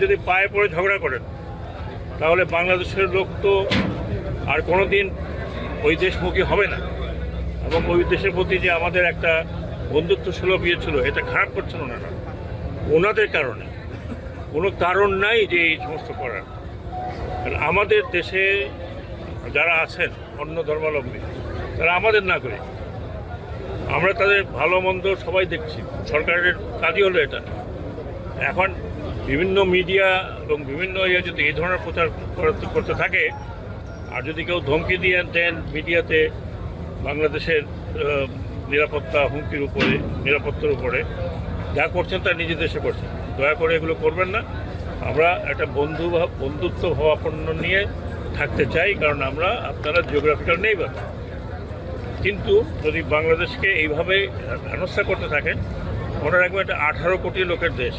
যদি পায়ে পড়ে ঝগড়া করেন তাহলে বাংলাদেশের লোক তো আর কোনো দিন ওই দেশমুখী হবে না, এবং ওই দেশের প্রতি যে আমাদের একটা বন্ধুত্ব সুলভ ইয়ে ছিল, এটা খারাপ করছেন ওনারা। ওনাদের কারণে কোনো কারণ নাই যে এই সমস্ত করার। আমাদের দেশে যারা আছেন অন্য ধর্মাবলম্বী, তারা আমাদের নাগরিক, আমরা তাদের ভালো মন্দ সবাই দেখছি। সরকারের কাজই হলো এটা। এখন বিভিন্ন মিডিয়া এবং বিভিন্ন ইয়ে যদি এই ধরনের প্রচার করতে থাকে, আর যদি কেউ ধমকি দিয়ে দেন মিডিয়াতে বাংলাদেশের নিরাপত্তা হুমকির উপরে, নিরাপত্তার উপরে, যা করছেন তা নিজের দেশে করছেন। দয়া করে এগুলো করবেন না। আমরা একটা বন্ধুত্ব ভাবাপন্ন নিয়ে থাকতে চাই, কারণ আমরা আপনারা জিওগ্রাফিক্যাল নেইবার। কিন্তু যদি বাংলাদেশকে এইভাবে হেনস্থা করতে থাকেন, মনে রাখবেন এটা 18 কোটি লোকের দেশ।